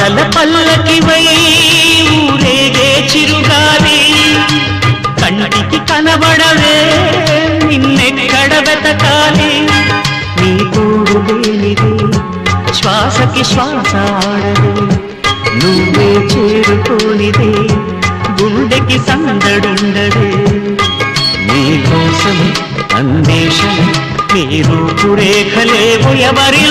ఆశల పల్లకివై ఊరేగే చిరుగాలి కంటికి కనబడవే నిన్నెక్కడ వెతకాలి నీ తోడు లేనిదే శ్వాసకి శ్వాస ఆడదే నువ్వే చేరుకోనిదే గుండెకి సందడుండదే నీ కోసం అన్వేషణ నీ రూపురేఖలేవు ఎవరిలో